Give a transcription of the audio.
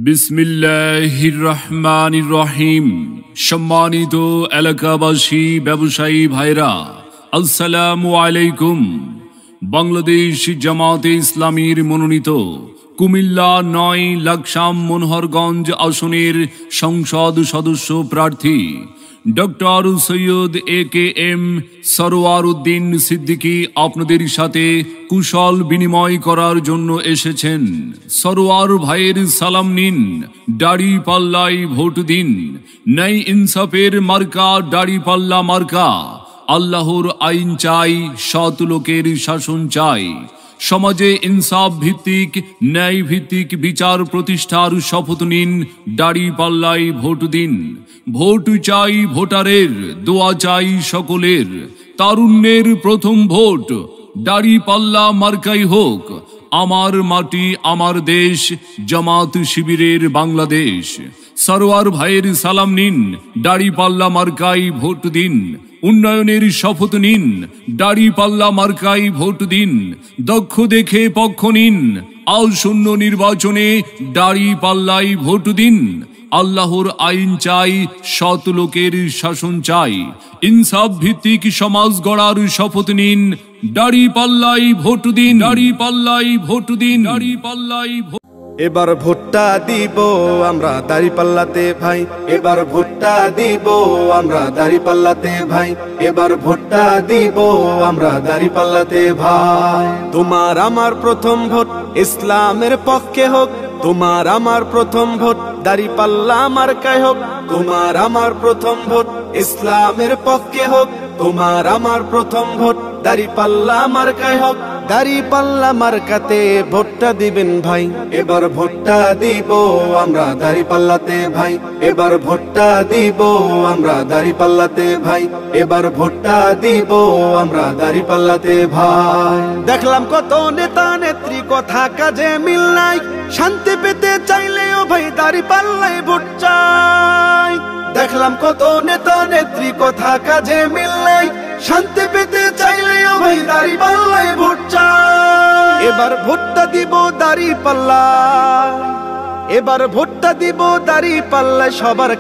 বিসমিল্লাহির রহমানির রহিম। সম্মানিত এলাকাবাসী, ব্যবসায়ী ভাইরা, আসসালামু আলাইকুম। বাংলাদেশ জামাতে ইসলামীর মনোনীত কুমিল্লা ৯ লাকসাম মনোহরগঞ্জ আসনের সংসদ সদস্য প্রার্থী ডক্টর সৈয়দ AKM সরওয়ার উদ্দিন সিদ্দিকী আপনাদের সাথে কুশল বিনিময় করার জন্য এসেছেন। সরওয়ার ভাইয়ের সালাম নিন, দাড়ি পাল্লাই ভোট দিন। ন্যায় ইনসাফের মার্কা দাড়ি পাল্লা মার্কা। আল্লাহর আইন চাই, সৎ লোকের শাসন চাই। সমাজে ইনসাফ ভিত্তিক, ন্যায় ভিত্তিক বিচার প্রতিষ্ঠার শপথ নিন, দাড়ি পাল্লাই ভোট দিন। ভোট চাই ভোটারের, দোয়া চাই সকলের। তারুণ্যের প্রথম ভোট দাড়ি পাল্লা মার্কাই হোক। আমার মাটি আমার দেশ, জামাত শিবিরের বাংলাদেশ। সরওয়ার ভাইয়ের সালাম নিন, দাড়ি পাল্লা মার্কাই ভোট দিন। উন্নয়নের শপথ নিন, দাড়ি পাল্লা মার্কাই ভোট দিন। দক্ষ দেখে পক্ষ নিন, আসন্ন নির্বাচনে দাড়ি পাল্লাই ভোট দিন। আল্লাহর আইন চাই, সৎ লোকের শাসন চাই। ইনসাফ ভিত্তিক সমাজ গড়ার শপথ নিন, দাড়ি পাল্লাই ভোট দিন। দাড়ি পাল্লাই ভোট দিন। দাড়ি পাল্লাই ভোট। এবার ভোটটা দিব আমরা দাঁড়িপাল্লাতে ভাই, এবার ভোটটা দিব আমরা দাঁড়িপাল্লাতে ভাই, এবার ভোটটা দিব আমরা দাঁড়িপাল্লাতে ভাই। তোমার আমার প্রথম ভোট ইসলামের পক্ষে হোক, তোমার আমার প্রথম ভোট দাঁড়িপাল্লা মার্কায় হোক। তোমার আমার প্রথম ভোট ইসলামের পক্ষে হোক, তোমার আমার প্রথম ভোট দাঁড়িপাল্লা মার্কায় হোক। দাঁড়িপাল্লা মার্কাতে ভোটটা দিবেন ভাই, এবার ভোটটা দিব আমরা দাঁড়িপাল্লাতে ভাই, এবার ভোটটা দিব আমরা দাঁড়িপাল্লাতে ভাই, এবার ভোটটা দিব আমরা দাঁড়িপাল্লাতে ভাই। দেখলাম কত নেতা নেত্রী কথা কাজে মিল নাই, শান্তি পেতে চাইলেও ভাই দাঁড়িপাল্লায় ভোট চাই। দেখলাম কত নেতা নেত্রী কথা কাজে মিল নাই, শান্তি পেতে চাইলেও ভাই দাঁড়িপাল্লায় ভোট চাই। এবার ভোটটা দিব দাঁড়িপাল্লা, এবার ভোটটা দিব দাঁড়িপাল্লায় সবার